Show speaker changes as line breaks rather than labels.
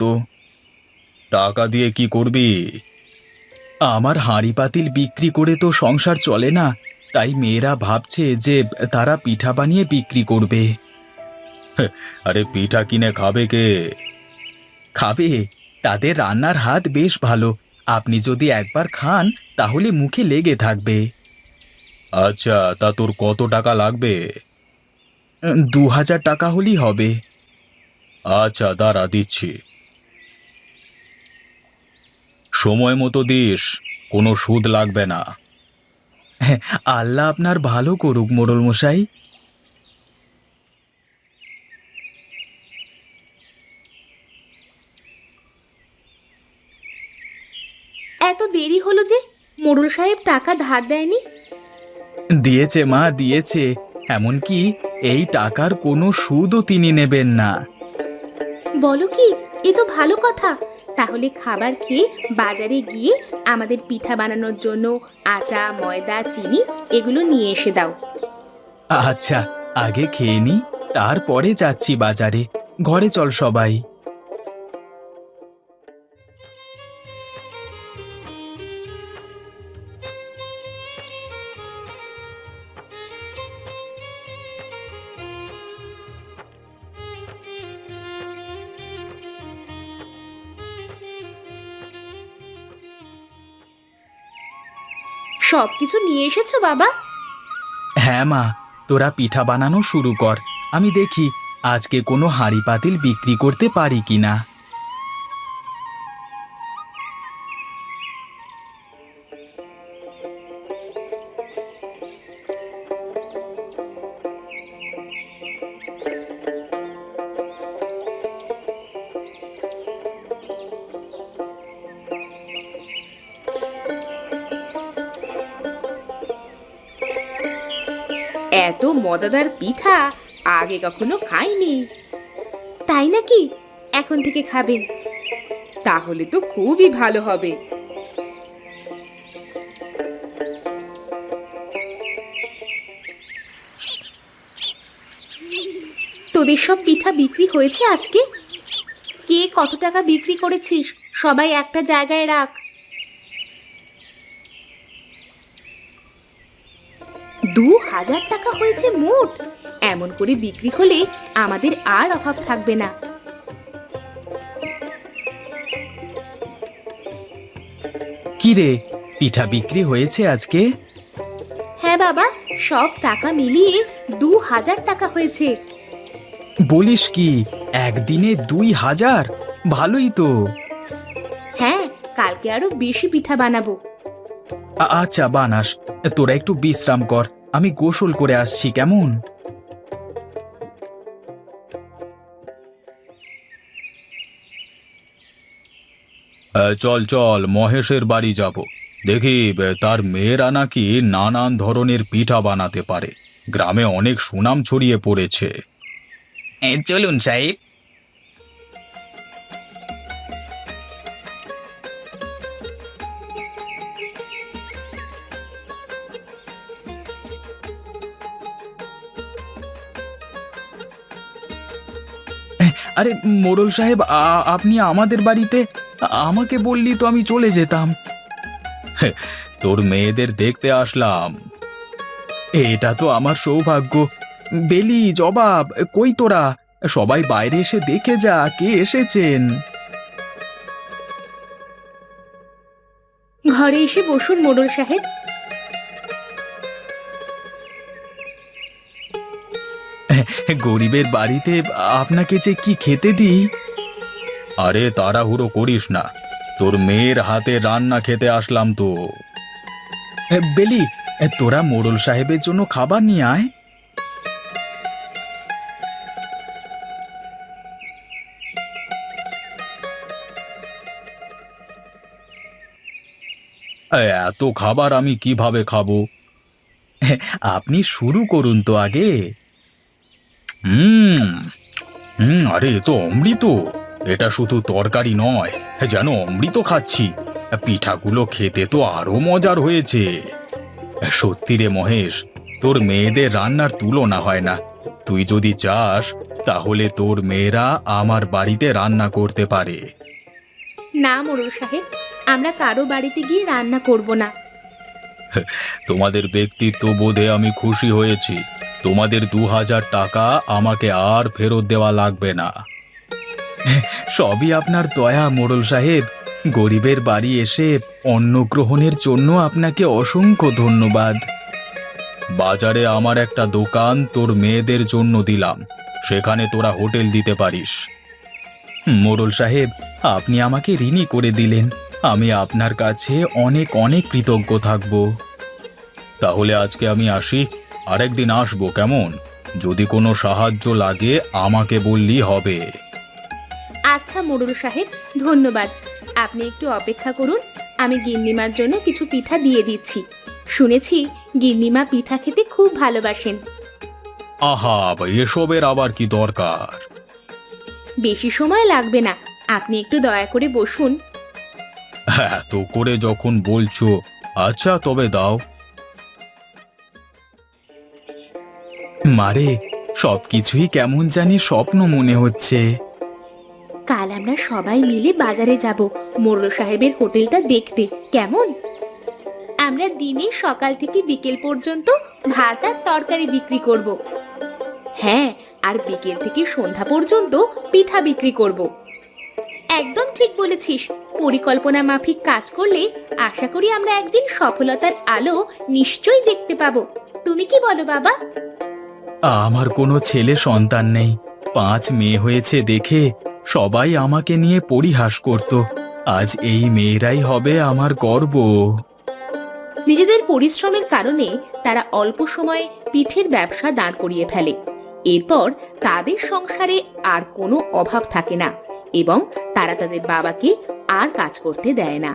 তো। টাকা দিয়ে কি করবি? আমার হাঁড়ি পাতিল বিক্রি করে তো সংসার চলে না, তাই মেয়েরা ভাবছে যে তারা পিঠা বানিয়ে বিক্রি করবে। আরে পিঠা কিনে খাবে কে? খাবে, তাদের রান্নার হাত বেশ ভালো। আপনি যদি একবার খান তাহলে মুখে লেগে থাকবে। আচ্ছা, তা তোর কত টাকা লাগবে? 2000 টাকা হলেই হবে। আচ্ছা দাঁড়া, দিচ্ছি। সময় মতো দিস, কোনো সুদ লাগবে না। হ্যাঁ, আল্লাহ আপনার ভালো করুক মোড়ল মশাই।
এত দেরি হলো যে? মোড়ল সাহেব টাকা ধার দেয়নি?
দিয়েছে মা, দিয়েছে। এমনকি এই টাকার কোনো সুদও তিনি নেবেন না।
বলো কি? এ তো ভালো কথা। তাহলে খাবার খেয়ে বাজারে গিয়ে আমাদের পিঠা বানানোর জন্য আটা, ময়দা, চিনি এগুলো নিয়ে এসে দাও।
আচ্ছা, আগে খেয়ে নি, তারপরে যাচ্ছি বাজারে। ঘরে চল সবাই।
সবকিছু নিয়ে এসেছো বাবা?
হ্যাঁ মা, তোরা পিঠা বানানো শুরু কর। আমি দেখি আজকে কোনো হাঁড়ি পাতিল বিক্রি করতে পারি কিনা।
এত মজাদার পিঠা আগে কখনো খাইনি। তাই নাকি? এখন থেকে খাবেন? তাহলে তো খুবই ভালো হবে। তোদের সব পিঠা বিক্রি হয়েছে আজকে? কে কত টাকা বিক্রি করেছিস সবাই একটা জায়গায় রাখ। 2000 টাকা হয়েছে মোট। এমন করে বিক্রি হলে আমাদের আর অভাব থাকবে না।
কি রে, পিঠা বিক্রি হয়েছে আজকে?
হ্যাঁ বাবা, সব টাকা মিলিয়ে 2000 টাকা হয়েছে।
বলিস কি, একদিনে 2000? ভালোই তো।
হ্যাঁ, কালকে আরো বেশি পিঠা বানাবো।
আচ্ছা বানাস, তোরা একটু বিশ্রাম কর, আমি গোসল করে আসছি, কেমন? চল চল, মহেশের বাড়ি যাব। দেখি তার মেয়েরা নাকি নানান ধরনের পিঠা বানাতে পারে। গ্রামে অনেক সুনাম ছড়িয়ে পড়েছে। চলুন সাহেব। আরে মোড়ল সাহেব, আপনি আমাদের বাড়িতে? আমাকে বললি তো আমি চলে যেতাম। তোর মেয়েদের দেখতে আসলাম। এটা তো আমার সৌভাগ্য। বেলি, জবাব, কই তোরা? সবাই বাইরে এসে দেখে যা কে এসেছেন।
ঘরে এসে বসুন মোড়ল সাহেব।
গরিবের বাড়িতে আপনাকে যে কি খেতে দিই। আরে তাড়াহুড়ো করিস না, তোর মেয়ের হাতে রান্না খেতে আসলাম তো। বেলি, তোরা মোড়ল সাহেবের জন্য খাবার নিয়ে আয়। এত খাবার আমি কিভাবে খাবো? আপনি শুরু করুন তো আগে। হুম হুম, আরে এ তো অমৃত। এটা শুধু তরকারি নয়, যেন অমৃত খাচ্ছি। পিঠাগুলো খেতে তো আরো মজার হয়েছে। সত্যি রে মহেশ, তোর মেয়েদের রান্নার তুলনা হয় না। তুই যদি চাস তাহলে তোর মেয়েরা আমার বাড়িতে রান্না করতে পারে।
না মোড়ল সাহেব, আমরা কারো বাড়িতে গিয়ে রান্না করব না।
তোমাদের ব্যক্তিত্ব বোধে আমি খুশি হয়েছি। তোমাদের 2000 টাকা আমাকে আর ফেরত দেওয়া লাগবে না। সবই আপনার দয়া মোড়ল সাহেব। গরিবের বাড়ি এসে অন্ন গ্রহণের জন্য আপনাকে অসংখ্য ধন্যবাদ। বাজারে আমার একটা দোকান তোর মেয়েদের জন্য দিলাম, সেখানে তোরা হোটেল দিতে পারিস। মোড়ল সাহেব, আপনি আমাকে ঋণী করে দিলেন। আমি আপনার কাছে অনেক অনেক কৃতজ্ঞ থাকব। তাহলে আজকে আমি আসি, আরেকদিন আসবো কেমন? যদি কোনো সাহায্য লাগে আমাকে বললেই হবে।
আচ্ছা মোড়ল সাহেব, ধন্যবাদ। আপনি একটু অপেক্ষা করুন, আমি গিন্নিমার জন্য কিছু পিঠা দিয়ে দিচ্ছি। শুনেছি গিন্নিমা পিঠা খেতে খুব ভালোবাসেন।
আহা, এসবের আবার কি দরকার?
বেশি সময় লাগবে না, আপনি একটু দয়া করে বসুন।
এত করে যখন বলছো, আচ্ছা তবে দাও। মারে, সবকিছুই কেমন জানি স্বপ্ন মনে হচ্ছে।
কাল আমরা সবাই মিলে বাজারে যাব মোড়ল সাহেবের হোটেলটা দেখতে, কেমন? আমরা দিনে সকাল থেকে বিকেল পর্যন্ত ভাত আর তরকারি বিক্রি করব। হ্যাঁ, আর বিকেল থেকে সন্ধ্যা পর্যন্ত পিঠা বিক্রি করব। একদম ঠিক বলেছিস। পরিকল্পনা মাফিক কাজ করলে আশা করি আমরা একদিন সফলতার আলো নিশ্চয়ই দেখতে পাবো। তুমি কি বলো বাবা?
আমার কোনো ছেলে সন্তান নেই, 5 মেয়ে হয়েছে দেখে সবাই আমাকে নিয়ে পরিহাস করত। আজ এই মেয়েরাই হবে আমার গর্ব।
নিজেদের পরিশ্রমের কারণে তারা অল্প সময়ে পিঠের ব্যবসা দাঁড় করিয়ে ফেলে। এরপর তাদের সংসারে আর কোনো অভাব থাকে না এবং তারা তাদের বাবাকে আর কাজ করতে দেয় না।